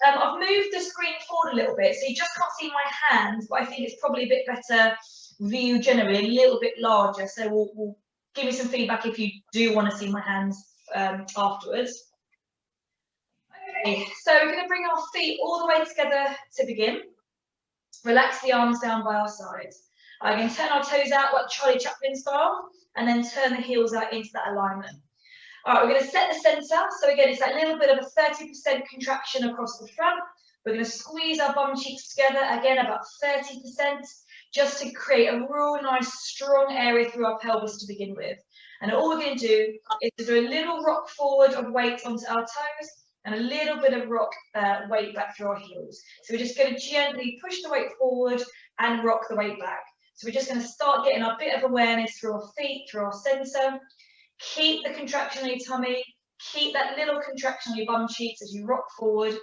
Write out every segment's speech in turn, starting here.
I've moved the screen forward a little bit, so you just can't see my hands, but I think it's probably a bit better view generally, a little bit larger. So we'll give me some feedback if you do want to see my hands afterwards. Okay, so we're going to bring our feet all the way together to begin. Relax the arms down by our sides. I can turn our toes out like Charlie Chaplin style, and then turn the heels out into that alignment. All right, we're going to set the center. So again, it's that little bit of a 30% contraction across the front. We're going to squeeze our bum cheeks together, again, about 30%, just to create a real nice, strong area through our pelvis to begin with. And all we're going to do is to do a little rock forward of weight onto our toes, and a little bit of rock weight back through our heels. So we're just going to gently push the weight forward and rock the weight back. So we're just going to start getting a bit of awareness through our feet, through our center. Keep the contraction on your tummy. Keep that little contraction on your bum cheeks as you rock forward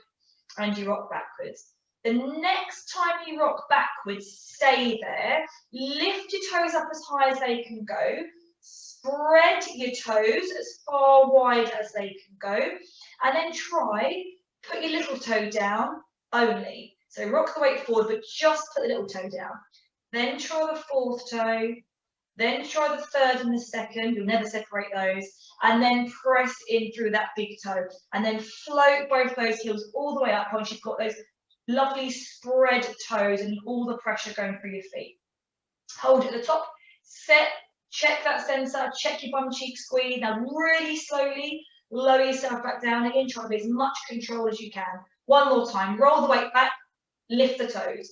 and you rock backwards. The next time you rock backwards, stay there. Lift your toes up as high as they can go. Spread your toes as far wide as they can go. And then try, put your little toe down only. So rock the weight forward, but just put the little toe down. Then try the fourth toe. Then try the third and the second. You'll never separate those. And then press in through that big toe. And then float both those heels all the way up once you've got those lovely spread toes and all the pressure going through your feet. Hold at the top. Set. Check that center. Check your bum cheek squeeze. Now really slowly lower yourself back down again. Try to be as much control as you can. One more time. Roll the weight back. Lift the toes.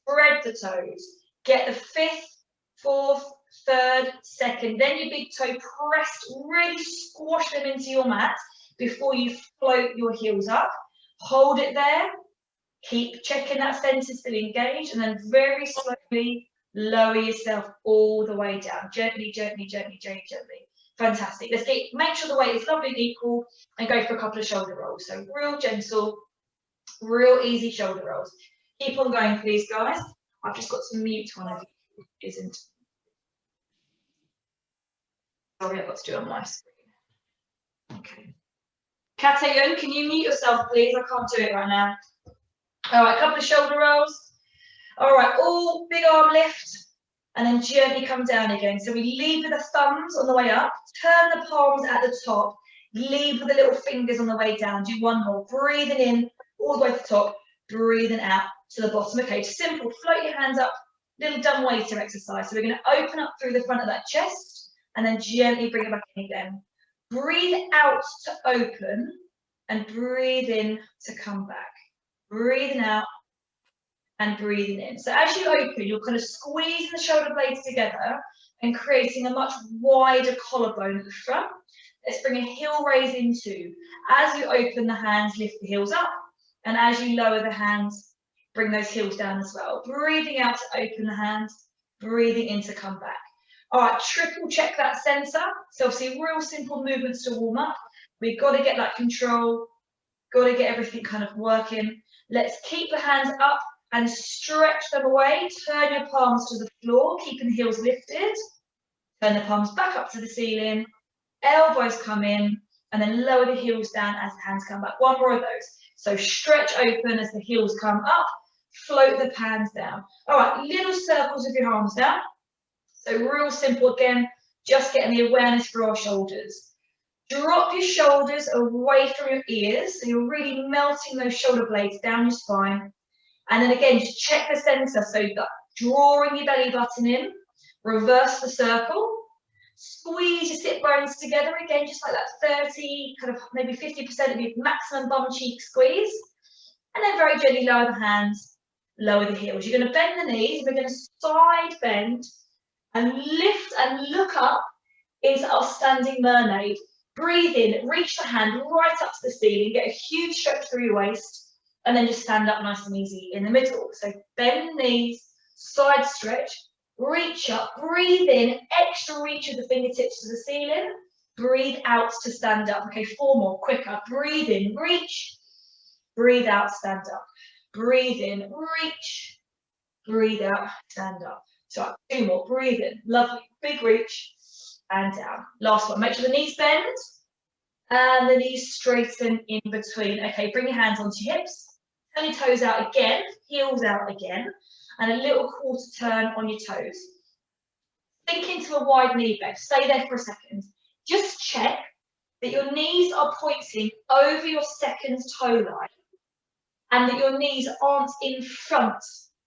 Spread the toes. Get the fifth, fourth, third, second. Then your big toe pressed. Really squash them into your mat before you float your heels up. Hold it there. Keep checking that center still engaged. And then very slowly lower yourself all the way down. Gently, gently, gently, gently, gently. Fantastic. Let's make sure the weight is lovely and equal and go for a couple of shoulder rolls. So real gentle, real easy shoulder rolls. Keep on going, please, guys. I've just got to mute one of you. Isn't. Sorry, I've got to do it on my screen. Okay. Katayun, can you mute yourself, please? I can't do it right now. All right, a couple of shoulder rolls. All right, all big arm lift, and then gently come down again. So we lead with the thumbs on the way up, turn the palms at the top, lead with the little fingers on the way down. Do one more, breathing in all the way to the top, breathing out to the bottom. Okay, simple, float your hands up, little dumb waiter exercise. So we're gonna open up through the front of that chest, and then gently bring it back in again. Breathe out to open, and breathe in to come back. Breathing out, and breathing in. So as you open, you're kind of squeezing the shoulder blades together and creating a much wider collarbone at the front. Let's bring a heel raise in two. As you open the hands, lift the heels up. And as you lower the hands, bring those heels down as well. Breathing out to open the hands, breathing in to come back. All right, triple check that center. So obviously real simple movements to warm up. We've got to get that control, got to get everything kind of working. Let's keep the hands up and stretch them away. Turn your palms to the floor, keeping the heels lifted. Turn the palms back up to the ceiling. Elbows come in, and then lower the heels down as the hands come back. One more of those. So stretch open as the heels come up. Float the hands down. All right, little circles with your arms down. So real simple again, just getting the awareness for our shoulders. Drop your shoulders away from your ears. So you're really melting those shoulder blades down your spine. And then again, just check the center. So you've got drawing your belly button in, reverse the circle, squeeze your sit bones together again, just like that 30, kind of maybe 50% of your maximum bum cheek squeeze. And then very gently lower the hands, lower the heels. You're going to bend the knees. We're going to side bend and lift and look up into our standing mermaid. Breathe in, reach the hand right up to the ceiling, get a huge stretch through your waist. And then just stand up nice and easy in the middle. So bend the knees, side stretch, reach up, breathe in, extra reach of the fingertips to the ceiling, breathe out to stand up. Okay, four more, quicker. Breathe in, reach, breathe out, stand up. Breathe in, reach, breathe out, stand up. So two more, breathe in, lovely, big reach, and down. Last one, make sure the knees bend, And the knees straighten in between. Okay, bring your hands onto your hips. Turn your toes out again, heels out again, and a little quarter turn on your toes. Sink into a wide knee bend. Stay there for a second. Just check that your knees are pointing over your second toe line and that your knees aren't in front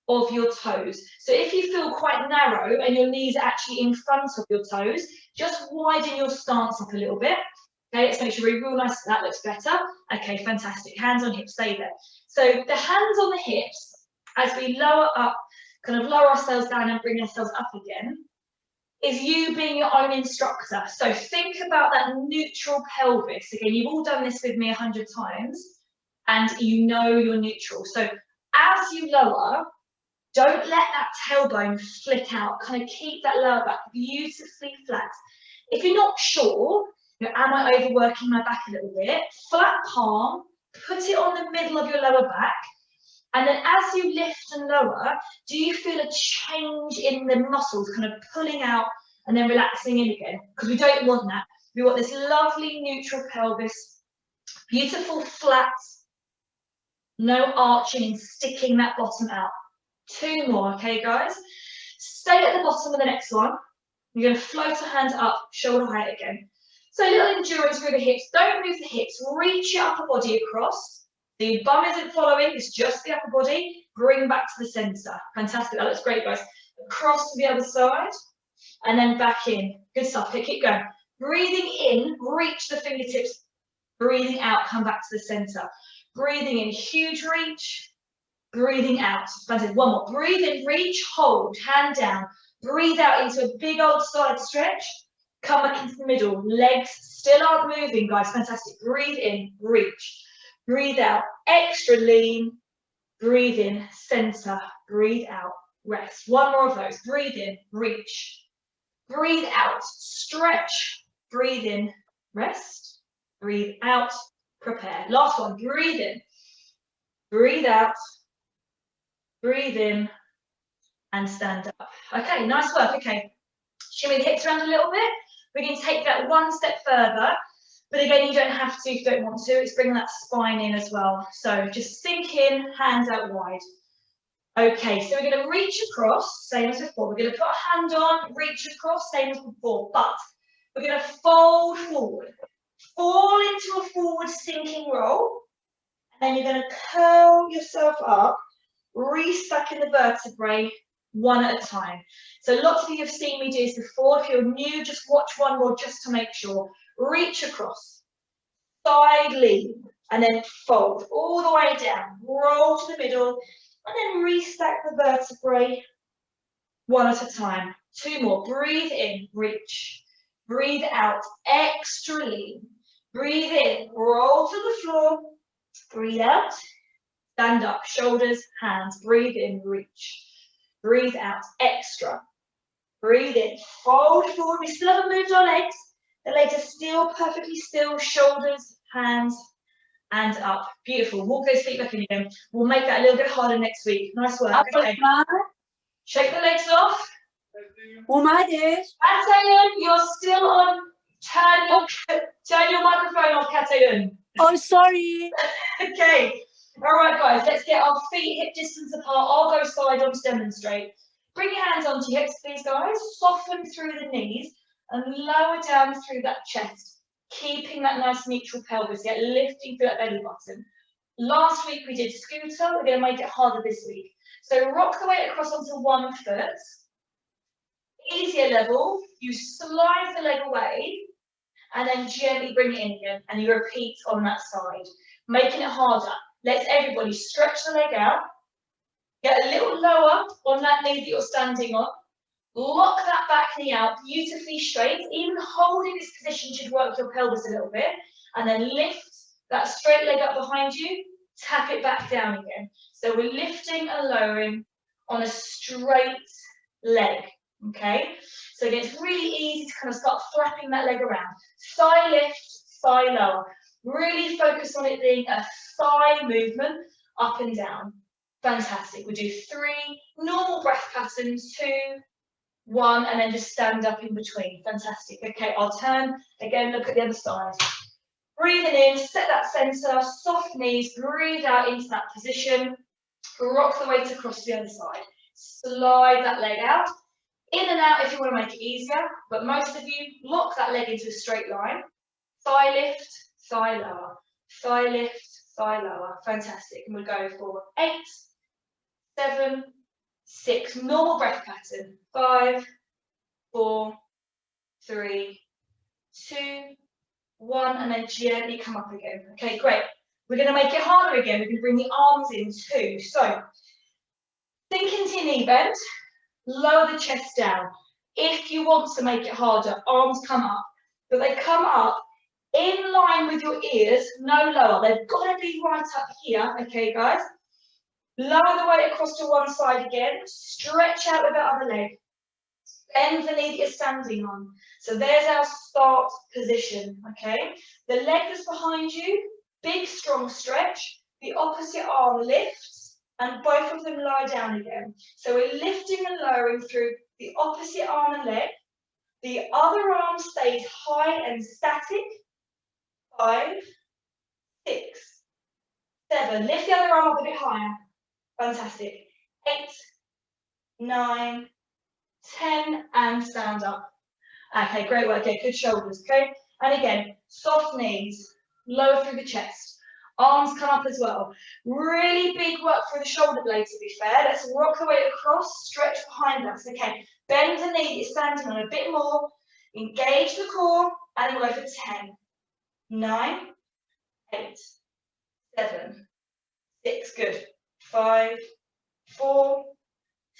of your toes. So if you feel quite narrow and your knees are actually in front of your toes, just widen your stance up a little bit. Okay, let's make sure we're real nice. That looks better. Okay, fantastic. Hands on hips, stay there. So the hands on the hips, as we lower up, kind of lower ourselves down and bring ourselves up again, is you being your own instructor. So think about that neutral pelvis. Again, you've all done this with me 100 times, and you know you're neutral. So as you lower, don't let that tailbone flick out. Kind of keep that lower back beautifully flat. If you're not sure, am I overworking my back a little bit? Flat palm, put it on the middle of your lower back, and then as you lift and lower, do you feel a change in the muscles, kind of pulling out and then relaxing in again? Because we don't want that. We want this lovely neutral pelvis, beautiful flat, no arching and sticking that bottom out. 2 more, okay guys? Stay at the bottom of the next one. You're going to float your hands up, shoulder height again. So a little endurance through the hips. Don't move the hips. Reach your upper body across. The bum isn't following, it's just the upper body. Bring back to the center. Fantastic, that looks great, guys. Across to the other side, and then back in. Good stuff, okay, keep going. Breathing in, reach the fingertips. Breathing out, come back to the center. Breathing in, huge reach. Breathing out, fantastic. One more, breathe in, reach, hold, hand down. Breathe out into a big old side stretch. Come back into the middle. Legs still aren't moving, guys. Fantastic. Breathe in, reach. Breathe out, extra lean. Breathe in, center. Breathe out, rest. One more of those. Breathe in, reach. Breathe out, stretch. Breathe in, rest. Breathe out, prepare. Last one. Breathe in. Breathe out. Breathe in. And stand up. Okay, nice work. Okay. Shimmy the hips around a little bit. We're going to take that one step further, but again, you don't have to if you don't want to. It's bringing that spine in as well. So just sink in, hands out wide. Okay, so we're going to reach across, same as before. We're going to put a hand on, reach across, same as before, but we're going to fold forward. Fall into a forward sinking roll, and then you're going to curl yourself up, re-stack in the vertebrae, one at a time. So lots of you have seen me do this before. If you're new, just watch one more just to make sure. Reach across, side lean, and then fold all the way down. Roll to the middle, and then restack the vertebrae one at a time. 2 more. Breathe in, reach. Breathe out, extra lean. Breathe in, roll to the floor. Breathe out, stand up, shoulders, hands. Breathe in, reach. Breathe out, extra. Breathe in, fold forward. We still haven't moved our legs. The legs are still perfectly still, shoulders, hands, and up. Beautiful. Walk those feet back in again. We'll make that a little bit harder next week. Nice work. Okay. Shake the legs off. Katayan, you're still on. Turn your microphone off, Katayan. Oh, sorry. Okay. All right, guys, let's get our feet hip distance apart. I'll go side on to demonstrate. Bring your hands onto your hips, please, guys. Soften through the knees and lower down through that chest, keeping that nice neutral pelvis, yet lifting through that belly button. Last week we did scooter. We're going to make it harder this week. So rock the weight across onto one foot. Easier level. You slide the leg away and then gently bring it in again. And you repeat on that side, making it harder. Let's everybody stretch the leg out. Get a little lower on that knee that you're standing on. Lock that back knee out beautifully straight. Even holding this position should work your pelvis a little bit. And then lift that straight leg up behind you. Tap it back down again. So we're lifting and lowering on a straight leg. Okay? So again, it's really easy to kind of start flapping that leg around. Thigh lift, thigh lower. Really focus on it being a thigh movement up and down. Fantastic. We'll do 3 normal breath patterns, 2, 1, and then just stand up in between. Fantastic. Okay, I'll turn again, look at the other side. Breathing in, set that center, soft knees, breathe out into that position. Rock the weight across to the other side. Slide that leg out. In and out if you want to make it easier, but most of you lock that leg into a straight line. Thigh lift, thigh lower. Thigh lift, thigh lower. Fantastic. And we'll go for 8, 7, 6. Normal breath pattern. 5, 4, 3, 2, 1, and then gently come up again. Okay, great. We're going to make it harder again. We're going to bring the arms in too. So, sink into your knee bend. Lower the chest down. If you want to make it harder, arms come up, but they come up in line with your ears, no lower. They've got to be right up here, okay, guys? Lower the weight across to one side again. Stretch out with that other leg. Bend the knee that you're standing on. So there's our start position, okay? The leg that's behind you, big, strong stretch. The opposite arm lifts. And both of them lie down again. So we're lifting and lowering through the opposite arm and leg. The other arm stays high and static. 5, 6, 7. Lift the other arm up a bit higher. Fantastic. 8, 9, 10, and stand up. Okay, great work. Okay, good shoulders, okay? And again, soft knees, lower through the chest. Arms come up as well. Really big work for the shoulder blade, to be fair. Let's rock the weight across, stretch behind us. Okay, bend the knee that you're standing on a bit more. Engage the core, and then we'll go for 10, 9, 8, 7, 6. Good. 5, 4,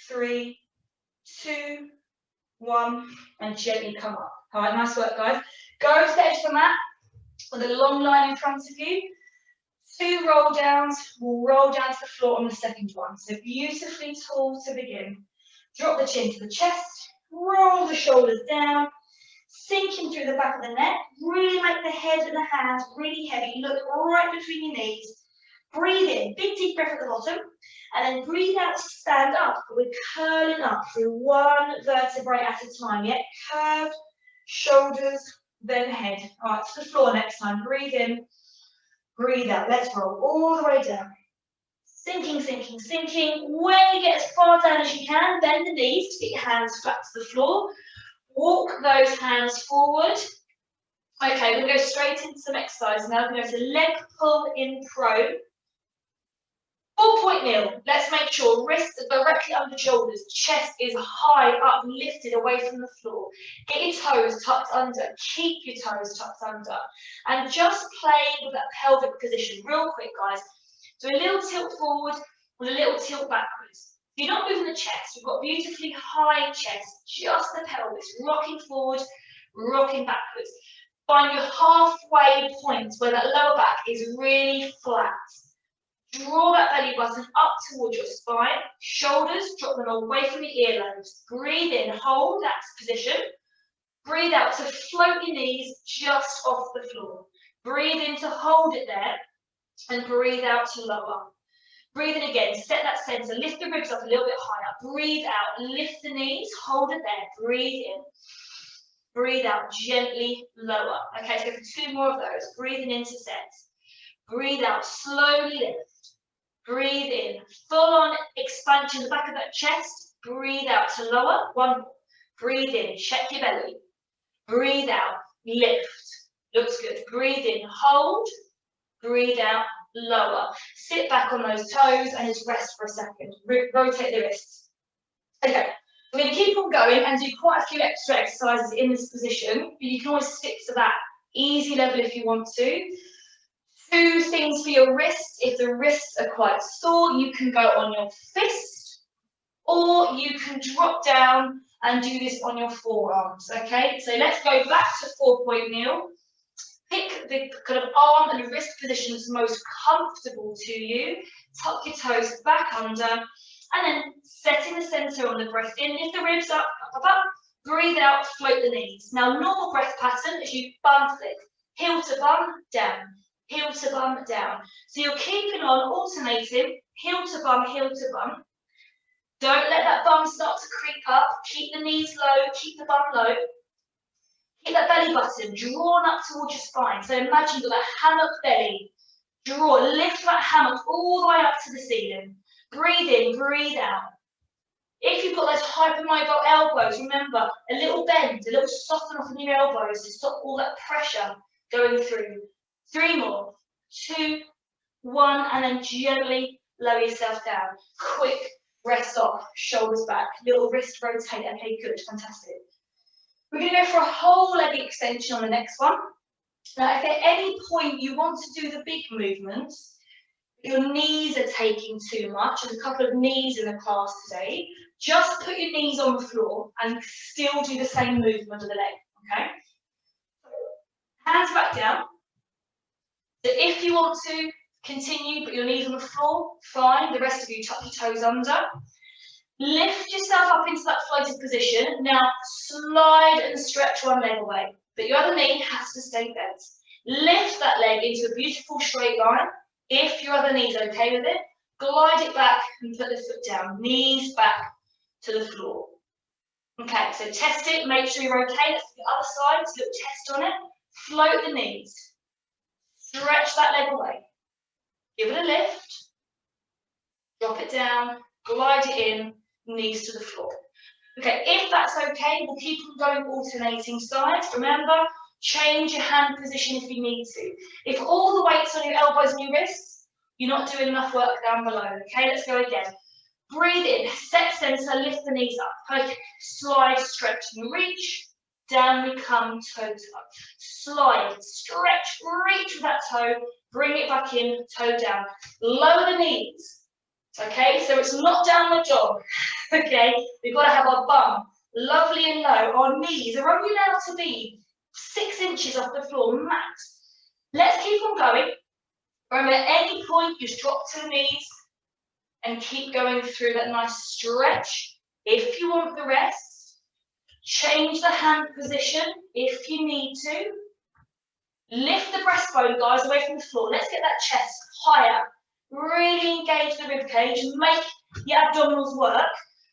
3, 2, 1, and gently come up. All right, nice work, guys. Go to the edge of the mat with a long line in front of you. 2 roll downs, we'll roll down to the floor on the second one. So beautifully tall to begin. Drop the chin to the chest, roll the shoulders down, sinking through the back of the neck. Really make the head and the hands really heavy. Look right between your knees. Breathe in, big deep breath at the bottom, and then breathe out to stand up. We're curling up through one vertebrae at a time. Yeah, curved shoulders, then head. All right, to the floor next time. Breathe in. Breathe out. Let's roll all the way down. Sinking, sinking, sinking. When you get as far down as you can, bend the knees to get your hands flat to the floor. Walk those hands forward. Okay, we're going to go straight into some exercise now. We're going to go to leg pull in prone. 4-point kneel. Let's make sure wrists are directly under shoulders. Chest is high up, lifted away from the floor. Get your toes tucked under. Keep your toes tucked under. And just play with that pelvic position. Real quick, guys. Do a little tilt forward and a little tilt backwards. You're not moving the chest. You've got beautifully high chest. Just the pelvis. Rocking forward, rocking backwards. Find your halfway point where that lower back is really flat. Draw that belly button up towards your spine. Shoulders, drop them away from your earlobes. Breathe in, hold that position. Breathe out to float your knees just off the floor. Breathe in to hold it there. And breathe out to lower. Breathe in again, set that center. Lift the ribs up a little bit higher. Breathe out, lift the knees, hold it there. Breathe in. Breathe out, gently lower. Okay, let's go for 2 more of those. Breathing in to set. Breathe out, slowly lift. Breathe in, full on expansion the back of that chest. Breathe out to lower. 1 more. Breathe in, check your belly. Breathe out, lift. Looks good. Breathe in, hold. Breathe out, lower. Sit back on those toes and just rest for a second. Rotate the wrists. Okay, we're going to keep on going and do quite a few extra exercises in this position, but you can always stick to that easy level if you want to. 2 things for your wrists. If the wrists are quite sore, you can go on your fist, or you can drop down and do this on your forearms, okay? So let's go back to 4-point kneel. Pick the kind of arm and wrist position that's most comfortable to you. Tuck your toes back under, and then setting the center on the breath in. Lift the ribs up, up, up. Breathe out, float the knees. Now, normal breath pattern is you bum flick. Heel to bum, down. Heel to bum, down. So you're keeping on alternating, heel to bum, heel to bum. Don't let that bum start to creep up. Keep the knees low, keep the bum low. Keep that belly button drawn up towards your spine. So imagine you've got that hammock belly. Draw, lift that hammock all the way up to the ceiling. Breathe in, breathe out. If you've got those hypermobile elbows, remember, a little bend, a little soften off in your elbows to stop all that pressure going through. 3 more. 2, 1, and then gently lower yourself down. Quick rest off, shoulders back, little wrist rotate. Okay, good, fantastic. We're going to go for a whole leg extension on the next one. Now, if at any point you want to do the big movements, your knees are taking too much, there's a couple of knees in the class today, just put your knees on the floor and still do the same movement of the leg, okay? Hands back down. So if you want to continue, put your knees on the floor, fine. The rest of you tuck your toes under. Lift yourself up into that floated position. Now slide and stretch one leg away, but your other knee has to stay bent. Lift that leg into a beautiful straight line. If your other knee's okay with it, glide it back and put the foot down. Knees back to the floor. Okay, so test it, make sure you're okay. Let's do the other side, let's do a test on it. Float the knees. Stretch that leg away. Give it a lift. Drop it down, glide it in, knees to the floor. Okay, if that's okay, we'll keep on going alternating sides. Remember, change your hand position if you need to. If all the weight's on your elbows and your wrists, you're not doing enough work down below. Okay, let's go again. Breathe in, set center, lift the knees up. Okay, slide, stretch, and reach. Down we come, toe touch. Slide, stretch, reach with that toe. Bring it back in, toe down. Lower the knees. Okay, so it's not downward dog. Okay, we've got to have our bum lovely and low. Our knees are only allowed to be 6 inches off the floor max. Let's keep on going. Remember, at any point, just drop to the knees and keep going through that nice stretch. If you want the rest, change the hand position if you need to. Lift the breastbone, guys, away from the floor. Let's get that chest higher. Really engage the rib cage and make your abdominals work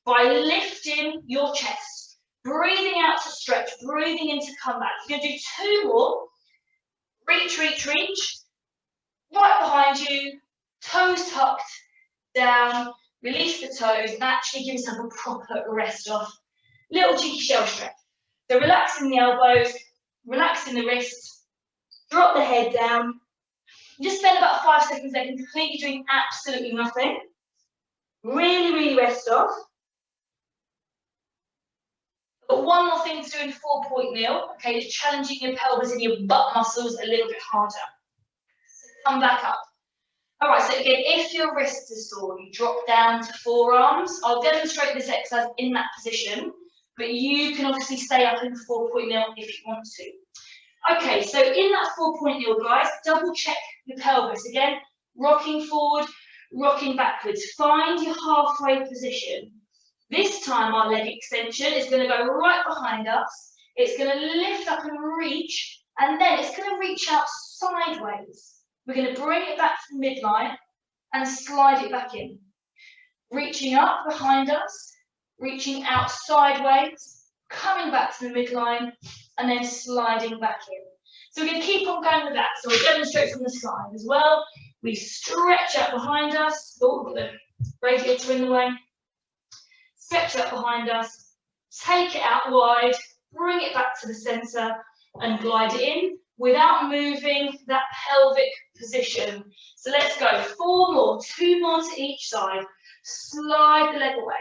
by lifting your chest. Breathing out to stretch, breathing in to come back. You're going to do 2 more. Reach, reach, reach. Right behind you, toes tucked down. Release the toes and actually give yourself a proper rest off. Little cheeky shell stretch. So relaxing the elbows, relaxing the wrists, drop the head down. Just spend about 5 seconds there, completely doing absolutely nothing. Really, really rest off. But one more thing to do in 4-point kneel, okay, is challenging your pelvis and your butt muscles a little bit harder. So come back up. All right, so again, if your wrists are sore, you drop down to forearms. I'll demonstrate this exercise in that position, but you can obviously stay up in 4-point kneel if you want to. Okay, so in that 4-point kneel, guys, double check your pelvis. Again, rocking forward, rocking backwards. Find your halfway position. This time our leg extension is going to go right behind us. It's going to lift up and reach, and then it's going to reach out sideways. We're going to bring it back to the midline and slide it back in. Reaching up behind us, reaching out sideways, coming back to the midline, and then sliding back in. So we're going to keep on going with that. So we'll demonstrate from the side as well. We stretch out behind us. Oh, we've got the radiator in the way. Stretch out behind us. Take it out wide. Bring it back to the center and glide it in without moving that pelvic position. So let's go. 4 more. 2 more to each side. Slide the leg away.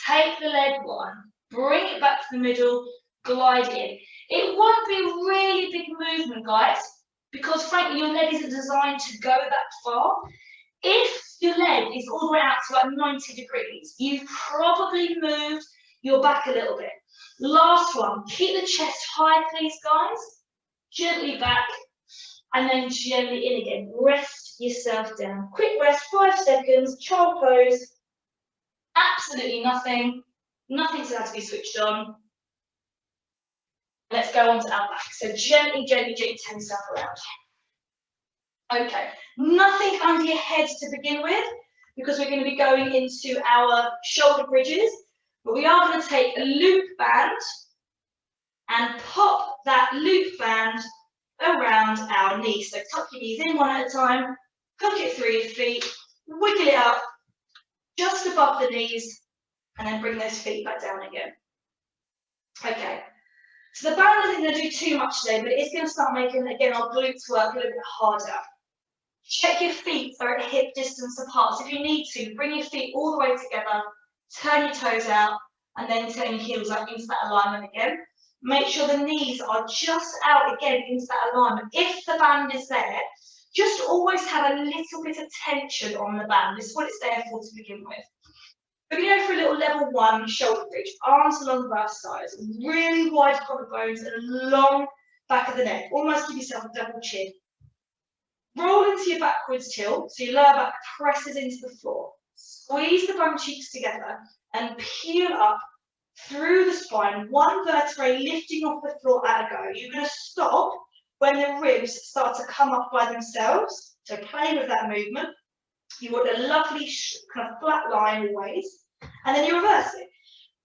Take the leg one. Bring it back to the middle. Glide in. It won't be a really big movement, guys, because frankly your leg isn't designed to go that far. If your leg is all the way out to like 90 degrees, you've probably moved your back a little bit. Last one, keep the chest high, please, guys. Gently back, and then gently in again. Rest yourself down. Quick rest, 5 seconds, child pose. Absolutely nothing. Nothing's allowed to be switched on. Let's go on to our back. So gently, gently, gently turn yourself around. Okay, nothing under your head to begin with, because we're going to be going into our shoulder bridges. But we are going to take a loop band and pop that loop band around our knees. So tuck your knees in one at a time, hook it through your feet, wiggle it up just above the knees, and then bring those feet back down again. Okay, so the band isn't going to do too much today, but it is going to start making, again, our glutes work a little bit harder. Check your feet are at hip distance apart. So if you need to, bring your feet all the way together, turn your toes out, and then turn your heels up into that alignment again. Make sure the knees are just out again into that alignment. If the band is there, just always have a little bit of tension on the band. This is what it's there for to begin with. We're going to go for a little level 1 shoulder bridge, arms along both sides, really wide collarbones and a long back of the neck. Almost give yourself a double chin. Roll into your backwards tilt, so your lower back presses into the floor. Squeeze the bum cheeks together and peel up through the spine, one vertebrae lifting off the floor at a go. You're going to stop when the ribs start to come up by themselves, so play with that movement. You want a lovely kind of flat line always, and then you reverse it.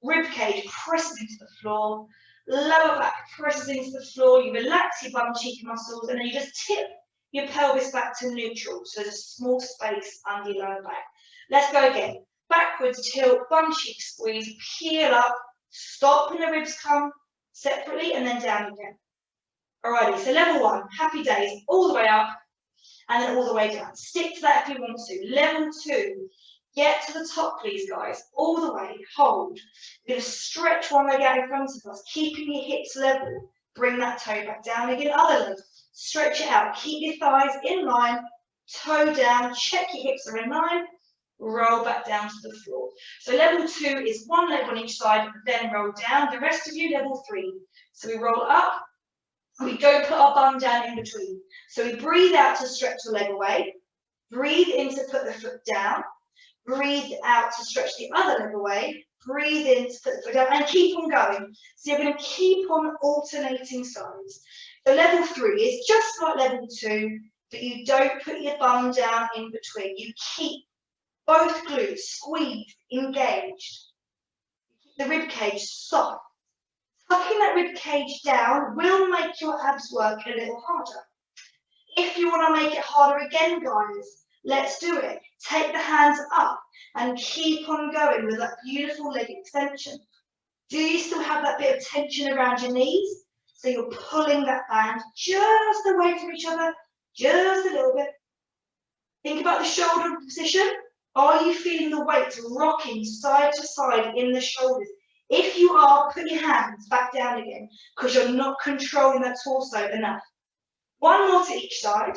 Rib cage presses into the floor, lower back presses into the floor, you relax your bum cheek muscles, and then you just tip your pelvis back to neutral, so there's a small space under your lower back. Let's go again. Backwards tilt, bum cheek squeeze, peel up, stop when the ribs come separately, and then down again. Alrighty, so level 1, happy days, all the way up, and then all the way down. Stick to that if you want to. Level 2, get to the top, please, guys. All the way, hold. You're going to stretch one leg out in front of us, keeping your hips level. Bring that toe back down again, other leg. Stretch it out, keep your thighs in line, toe down, check your hips are in line, roll back down to the floor. So level 2 is one leg on each side, then roll down. The rest of you, level 3. So we roll up, we don't put our bum down in between. So we breathe out to stretch the leg away, breathe in to put the foot down, breathe out to stretch the other leg away, breathe in to put the foot down, and keep on going. So you're going to keep on alternating sides. So level 3 is just like level 2, but you don't put your bum down in between. You keep both glutes squeezed, engaged. The rib cage soft. Tucking that rib cage down will make your abs work a little harder. If you want to make it harder again, guys, let's do it. Take the hands up and keep on going with that beautiful leg extension. Do you still have that bit of tension around your knees? So you're pulling that band just away from each other, just a little bit. Think about the shoulder position. Are you feeling the weight rocking side to side in the shoulders? If you are, put your hands back down again because you're not controlling that torso enough. One more to each side.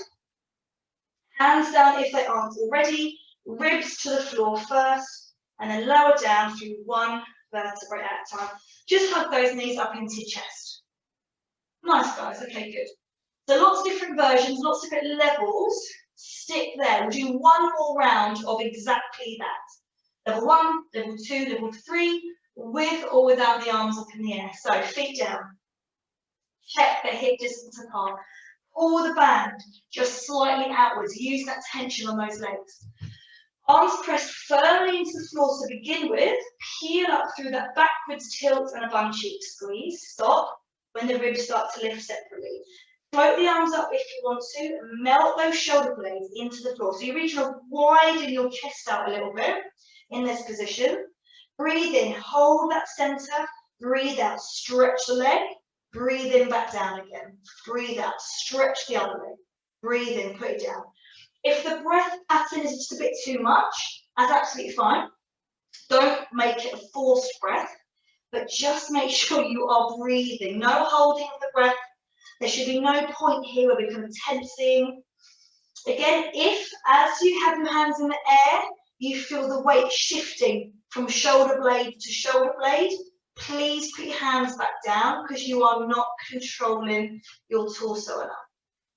Hands down if they aren't already. Ribs to the floor first and then lower down through one vertebrae at a time. Just hug those knees up into your chest. Nice, guys. Okay, good. So lots of different versions, lots of different levels. Stick there. We'll do one more round of exactly that. Level 1, level 2, level 3, with or without the arms up in the air. So feet down. Check the hip distance apart. Pull the band just slightly outwards. Use that tension on those legs. Arms pressed firmly into the floor to begin with. Peel up through that backwards tilt and a bum cheek squeeze. Stop when the ribs start to lift separately. Float the arms up if you want to, and melt those shoulder blades into the floor. So you're reaching to widen your chest out a little bit in this position. Breathe in, hold that center. Breathe out, stretch the leg. Breathe in, back down again. Breathe out, stretch the other leg. Breathe in, put it down. If the breath pattern is just a bit too much, that's absolutely fine. Don't make it a forced breath, but just make sure you are breathing. No holding of the breath. There should be no point here where we're kind of tensing. Again, if as you have your hands in the air, you feel the weight shifting from shoulder blade to shoulder blade, please put your hands back down because you are not controlling your torso enough.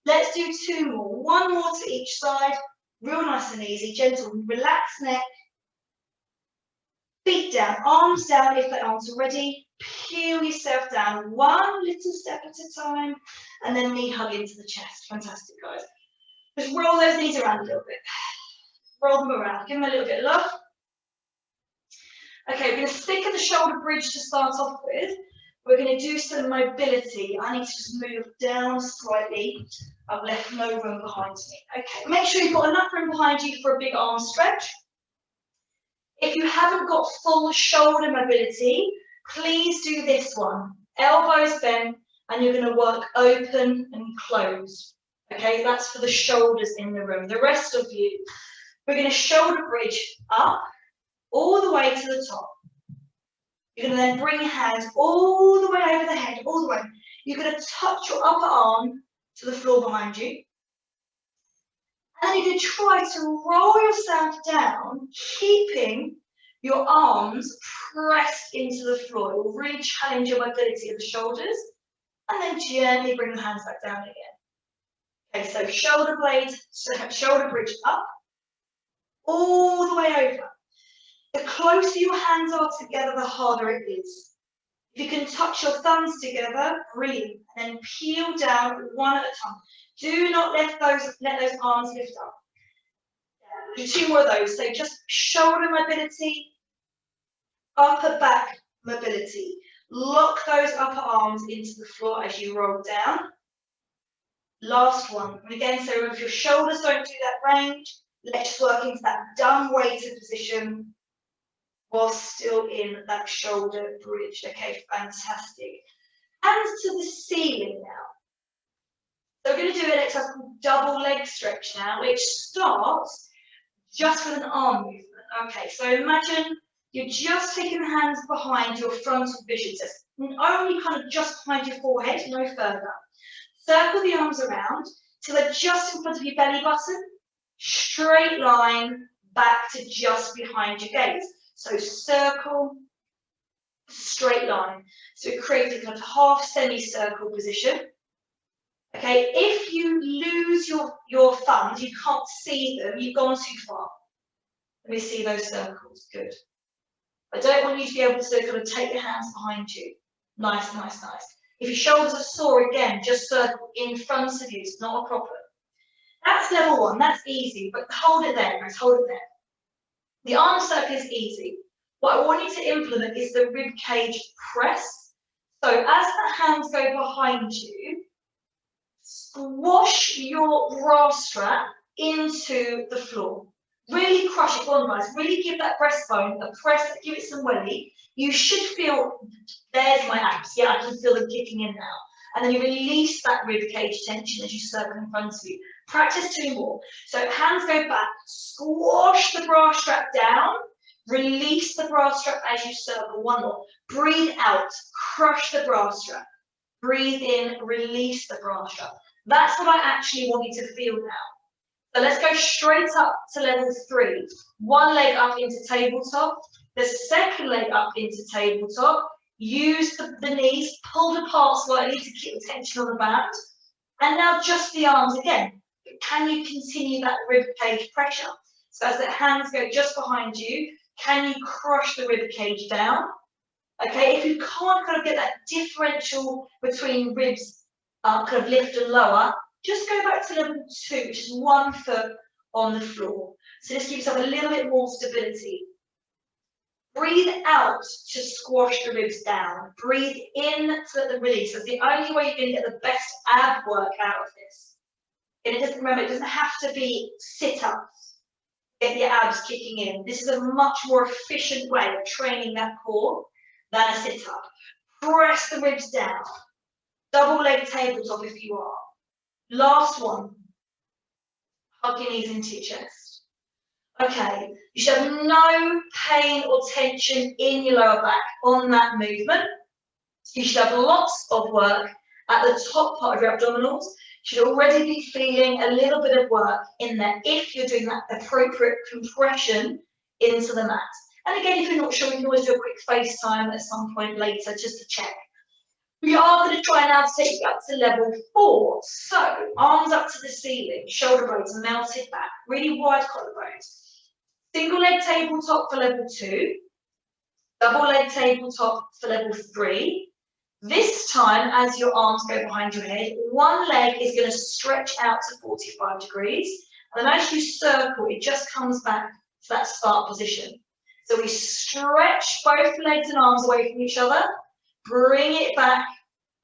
Let's do 2 more. 1 more to each side. Real nice and easy. Gentle, relaxed neck. Feet down, arms down if they aren't already. Peel yourself down 1 little step at a time, and then knee hug into the chest. Fantastic, guys. Just roll those knees around a little bit. Roll them around. Give them a little bit of love. Okay, we're going to stick at the shoulder bridge to start off with. We're going to do some mobility. I need to just move down slightly. I've left no room behind me. Okay, make sure you've got enough room behind you for a big arm stretch. If you haven't got full shoulder mobility, please do this one. Elbows bent, and you're going to work open and close. Okay, that's for the shoulders in the room. The rest of you, we're going to shoulder bridge up, all the way to the top. You're going to then bring your hands all the way over the head, all the way. You're going to touch your upper arm to the floor behind you. And then you're going to try to roll yourself down, keeping your arms pressed into the floor. It will really challenge your mobility of the shoulders. And then gently bring the hands back down again. Okay, so shoulder blades, shoulder bridge up, all the way over. The closer your hands are together, the harder it is. If you can touch your thumbs together, brilliant. And then peel down one at a time. Do not let those arms lift up. Do 2 more of those. So just shoulder mobility, upper back mobility. Lock those upper arms into the floor as you roll down. Last one. And again, so if your shoulders don't do that range, let's just work into that dumb weighted position while still in that shoulder bridge. Okay, fantastic. Hands to the ceiling now. So we're going to do an exercise called double leg stretch now, which starts just with an arm movement. Okay, so imagine you're just taking the hands behind your frontal vision, so only kind of just behind your forehead, no further. Circle the arms around till they're just in front of your belly button. Straight line back to just behind your gaze. So circle, straight line. So it creates a kind of half semicircle position. Okay, if you lose your thumbs, you can't see them, you've gone too far. Let me see those circles. Good. I don't want you to be able to kind of take your hands behind you. Nice, nice, nice. If your shoulders are sore, again, just circle in front of you. It's not a problem. That's level 1. That's easy, but hold it there, guys. Hold it there. The arm circle is easy. What I want you to implement is the rib cage press. So as the hands go behind you, squash your bra strap into the floor. Really crush it, go on guys, really give that breastbone a press, give it some welly. You should feel, there's my abs, yeah, I can feel them kicking in now. And then you release that rib cage tension as you circle in front of you. Practice 2 more. So hands go back, squash the bra strap down, release the bra strap as you circle. 1 more. Breathe out, crush the bra strap. Breathe in, release the bra strap. That's what I actually want you to feel now. So let's go straight up to level 3. 1 leg up into tabletop, the second leg up into tabletop. Use the knees pulled apart slightly to keep the tension on the band. And now just the arms again. But can you continue that rib cage pressure? So as the hands go just behind you, can you crush the rib cage down? Okay, if you can't kind of get that differential between ribs kind of lift and lower, just go back to level 2, which is 1 foot on the floor. So just give yourself a little bit more stability. Breathe out to squash the ribs down. Breathe in to the release. That's the only way you're going to get the best ab work out of this. And remember, it doesn't have to be sit-ups. Get your abs kicking in. This is a much more efficient way of training that core than a sit-up. Press the ribs down. Double leg tabletop if you are. Last one. Hug your knees into your chest. Okay, you should have no pain or tension in your lower back on that movement. You should have lots of work at the top part of your abdominals. You should already be feeling a little bit of work in there if you're doing that appropriate compression into the mat. And again, if you're not sure, you can always do a quick FaceTime at some point later just to check. We are going to try now to take you up to level 4. So, arms up to the ceiling, shoulder blades melted back, really wide collarbones. Single leg tabletop for level 2, double leg tabletop for level 3. This time, as your arms go behind your head, 1 leg is going to stretch out to 45 degrees. And then as you circle, it just comes back to that start position. So we stretch both legs and arms away from each other. bring it back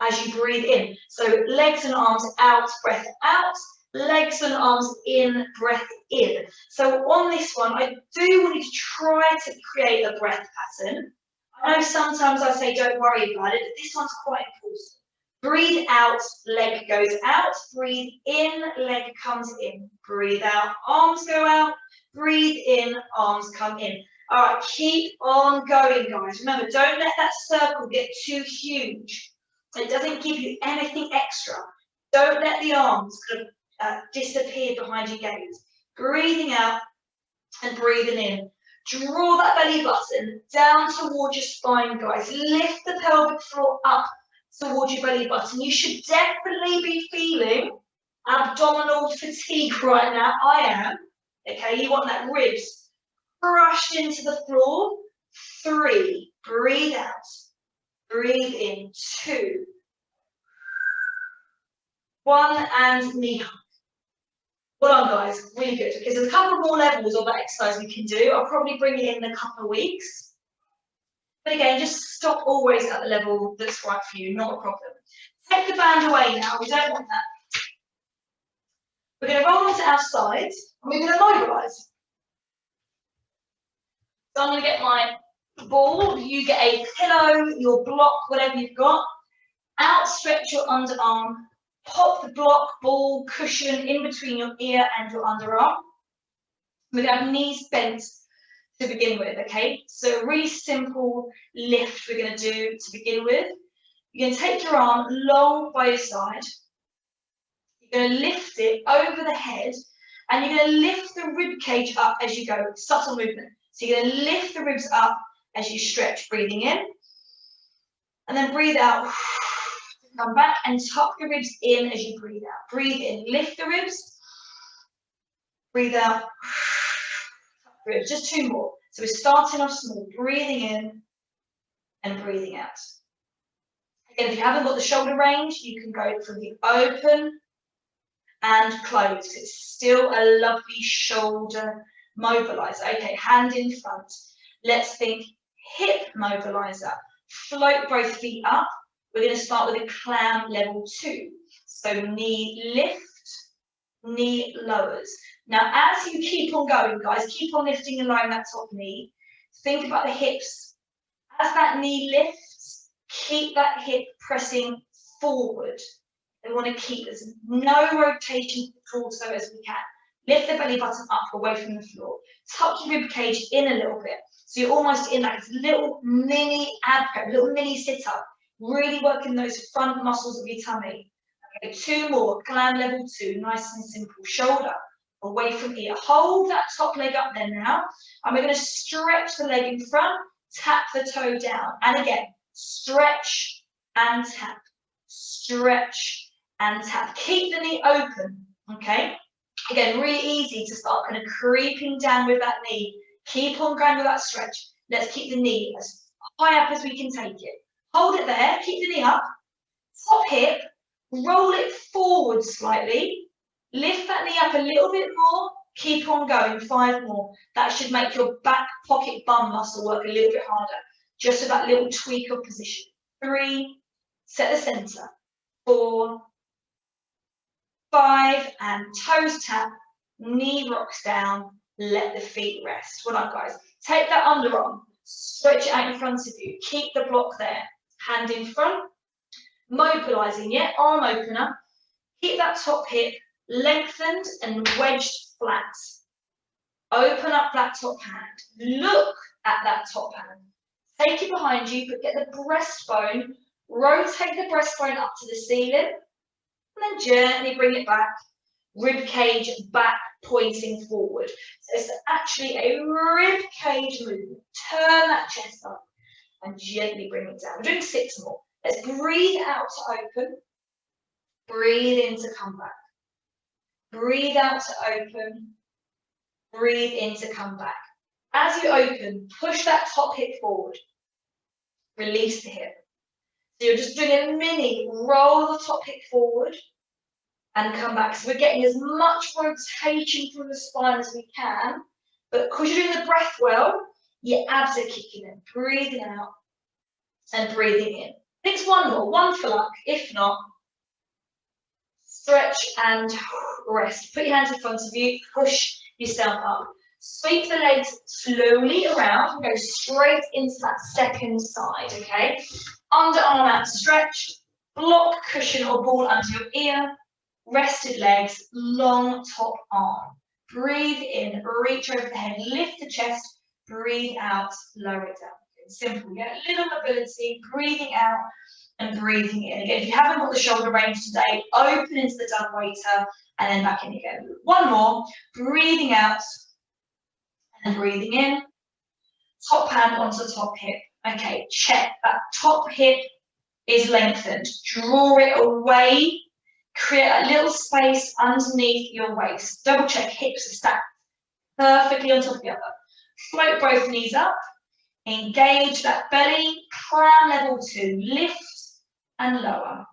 as you breathe in. So legs and arms out, breath out, legs and arms in, breath in. So on this one, I do want you to try to create a breath pattern. I know sometimes I say don't worry about it, but this one's quite important. Breathe out, leg goes out. Breathe in, leg comes in. Breathe out, arms go out. Breathe in, arms come in. All right, keep on going, guys. Remember, don't let that circle get too huge. It doesn't give you anything extra. Don't let the arms kind of disappear behind your gaze. Breathing out and breathing in. Draw that belly button down towards your spine, guys. Lift the pelvic floor up towards your belly button. You should definitely be feeling abdominal fatigue right now. I am. Okay, you want that ribs crushed into the floor. 3, breathe out. Breathe in. 2, 1, and knee hug. Well done, guys. Really good. Because there's a couple more levels of that exercise we can do. I'll probably bring it in a couple of weeks. But again, just stop always at the level that's right for you. Not a problem. Take the band away now. We don't want that. We're going to roll onto our sides and we're going to mobilise. So I'm going to get my ball. You get a pillow, your block, whatever you've got. Outstretch your underarm. Pop the block, ball, cushion in between your ear and your underarm. We're going to have knees bent to begin with, okay? So a really simple lift we're going to do to begin with. You're going to take your arm long by your side. You're going to lift it over the head and you're going to lift the rib cage up as you go. Subtle movement. So you're going to lift the ribs up as you stretch, breathing in. And then breathe out. Come back and tuck the ribs in as you breathe out. Breathe in, lift the ribs. Breathe out. Tuck the ribs. Just 2 more. So we're starting off small, breathing in and breathing out. Again, if you haven't got the shoulder range, you can go from the open and close. It's still a lovely shoulder mobilizer. Okay, hand in front. Let's think hip mobilizer. Float both feet up. We're going to start with a clam level 2. So knee lift, knee lowers. Now, as you keep on going, guys, keep on lifting and lowering that top knee. Think about the hips. As that knee lifts, keep that hip pressing forward. We want to keep as no rotation of the torso as we can. Lift the belly button up away from the floor. Tuck your rib cage in a little bit. So you're almost in that little mini ab prep, little mini sit-up. Really working those front muscles of your tummy. Okay, 2 more, clam level 2, nice and simple. Shoulder away from ear. Hold that top leg up there now. And we're going to stretch the leg in front, tap the toe down. And again, stretch and tap. Stretch and tap. Keep the knee open, okay? Again, really easy to start kind of creeping down with that knee. Keep on going with that stretch. Let's keep the knee as high up as we can take it. Hold it there, keep the knee up, top hip, roll it forward slightly, lift that knee up a little bit more, keep on going, 5 more. That should make your back pocket bum muscle work a little bit harder, just with that little tweak of position. 3, set the center, 4, 5, and toes tap, knee rocks down, let the feet rest. Well done, guys. Take that underarm, stretch it out in front of you, keep the block there. Hand in front, mobilizing, yeah, arm opener. Keep that top hip lengthened and wedged flat. Open up that top hand. Look at that top hand. Take it behind you, but get the breastbone, rotate the breastbone up to the ceiling, and then gently bring it back. Rib cage back pointing forward. So it's actually a rib cage movement. Turn that chest up and gently bring it down. We're doing 6 more. Let's breathe out to open. Breathe in to come back. Breathe out to open. Breathe in to come back. As you open, push that top hip forward. Release the hip. So you're just doing a mini roll the top hip forward and come back. So we're getting as much rotation through the spine as we can, but because you're doing the breath well, your abs are kicking in. Breathing out and breathing in. It's one more, one for luck. If not, stretch and rest. Put your hands in front of you, push yourself up. Sweep the legs slowly around and go straight into that second side, okay? Underarm out stretched, block, cushion or ball under your ear, rested legs, long top arm. Breathe in, reach over the head, lift the chest, breathe out, lower it down. It's simple, get a little mobility, breathing out and breathing in. Again, if you haven't got the shoulder range today, open into the dumb waiter and then back in again. One more, breathing out and breathing in. Top hand onto the top hip. Okay, check that top hip is lengthened. Draw it away. Create a little space underneath your waist. Double check hips are stacked perfectly on top of the other. Float both knees up. Engage that belly. Crown level 2. Lift and lower.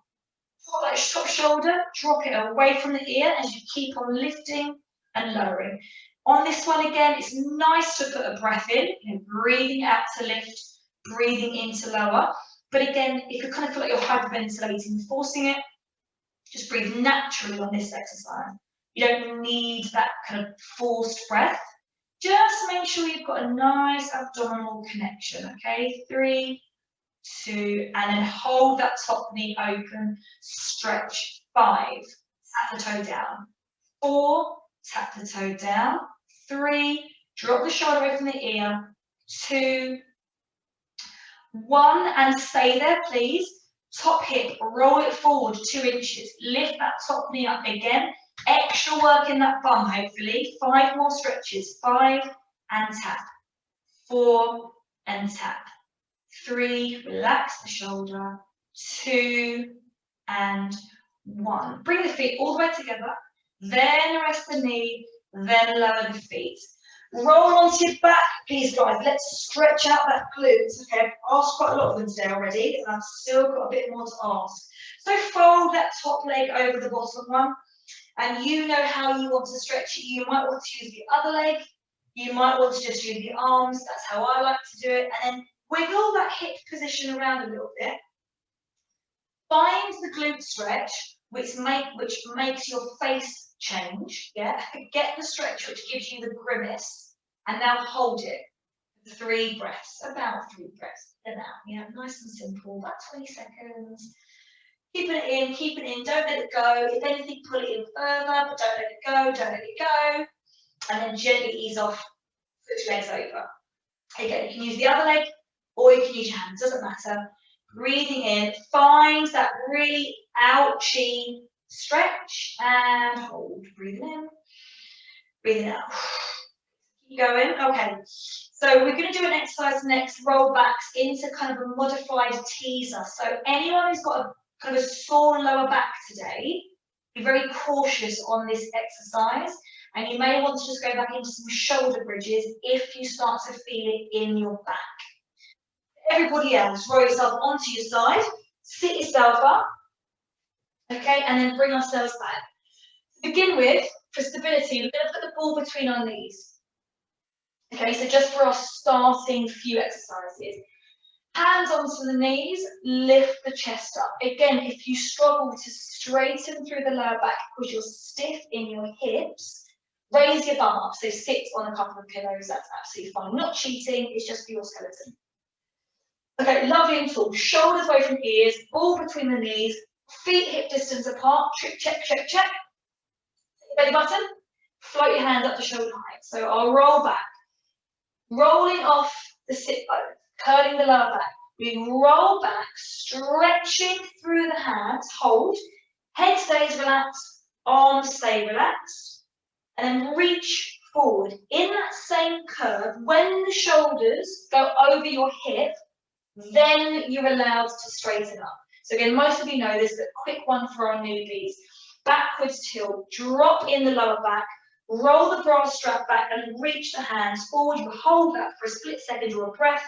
Pull that top shoulder. Drop it away from the ear as you keep on lifting and lowering. On this one again, it's nice to put a breath in, breathing out to lift, breathing in to lower. But again, if you kind of feel like you're hyperventilating, forcing it, just breathe naturally on this exercise. You don't need that kind of forced breath. Just make sure you've got a nice abdominal connection, okay? 3, 2, and then hold that top knee open, stretch. 5, tap the toe down. 4, tap the toe down. 3, drop the shoulder away from the ear. 2, 1, and stay there, please. Top hip, roll it forward 2 inches. Lift that top knee up again. Extra work in that bum, hopefully. 5 more stretches. 5, and tap. 4, and tap. 3, relax the shoulder. 2, and 1. Bring the feet all the way together. Then rest the knee. Then lower the feet. Roll onto your back, please, guys. Let's stretch out that glutes. Okay, I've asked quite a lot of them today already, and I've still got a bit more to ask. So fold that top leg over the bottom one, and you know how you want to stretch it. You might want to use the other leg. You might want to just use the arms. That's how I like to do it. And then wiggle that hip position around a little bit. Find the glute stretch, which makes your face change, yeah? Get the stretch which gives you the grimace, and now hold it for 3 breaths, about 3 breaths, then out, yeah? Nice and simple, about 20 seconds. Keeping it in, don't let it go. If anything, pull it in further, but don't let it go, don't let it go. And then gently ease off, switch legs over. Again, you can use the other leg, or you can use your hands, doesn't matter. Breathing in, find that really ouchy stretch and hold. Breathing in, breathing out. Keep going. Okay, so we're going to do an exercise next, roll backs into kind of a modified teaser. So anyone who's got a kind of a sore lower back today, be very cautious on this exercise, and you may want to just go back into some shoulder bridges if you start to feel it in your back. Everybody else, roll yourself onto your side, sit yourself up, okay, and then bring ourselves back. To begin with, for stability, we're going to put the ball between our knees. Okay, so just for our starting few exercises. Hands onto the knees, lift the chest up. Again, if you struggle to straighten through the lower back because you're stiff in your hips, raise your bum up. So sit on a couple of pillows, that's absolutely fine. Not cheating, it's just for your skeleton. Okay, lovely and tall. Shoulders away from ears, ball between the knees, feet hip distance apart. Check, check, check. Belly button. Float your hands up to shoulder height. So I'll roll back. Rolling off the sit bone, curling the lower back. We roll back, stretching through the hands. Hold. Head stays relaxed, arms stay relaxed. And then reach forward. In that same curve, when the shoulders go over your hip, then you're allowed to straighten up. So again, most of you know this, but quick one for our newbies. Backwards tilt, drop in the lower back, roll the bra strap back and reach the hands forward. You hold that for a split second, draw a breath.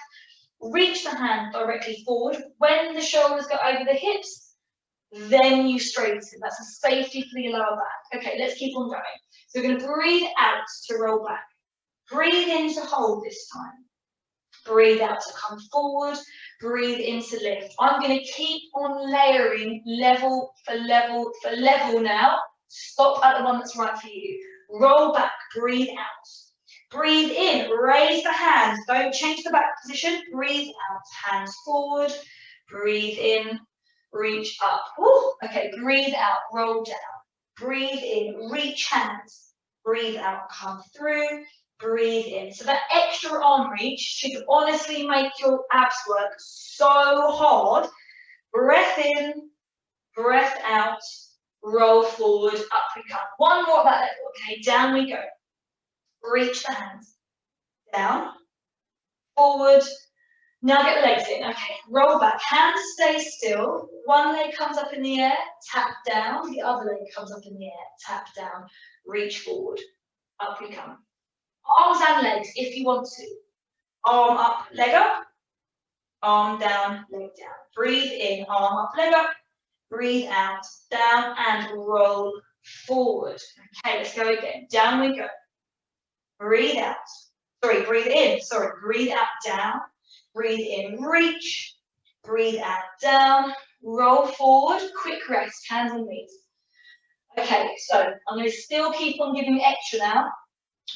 Reach the hand directly forward. When the shoulders go over the hips, then you straighten. That's a safety for the lower back. Okay, let's keep on going. So we're going to breathe out to roll back. Breathe in to hold this time. Breathe out to come forward. breathe into lift. I'm going to keep on layering level for level for level now. Stop at the one that's right for you. Roll back, breathe out. Breathe in, raise the hands. Don't change the back position. Breathe out, hands forward. Breathe in, reach up. Woo. Okay, breathe out, roll down. Breathe in, reach hands. Breathe out, come through. Breathe in. So that extra arm reach should honestly make your abs work so hard. Breath in, breath out, roll forward, up we come. One more at that level, okay? Down we go. Reach the hands. Down, forward. Now get the legs in, okay? Roll back, hands stay still. One leg comes up in the air, tap down. The other leg comes up in the air, tap down. Reach forward, up we come. Arms and legs if you want to. Arm up, leg up. Arm down, leg down. Breathe in, arm up, leg up. Breathe out, down and roll forward. Okay, let's go again. Down we go. Breathe out. Sorry, breathe in. Sorry, breathe out, down. Breathe in, reach. Breathe out, down. Roll forward. Quick rest, hands and knees. Okay, so I'm going to still keep on giving extra now.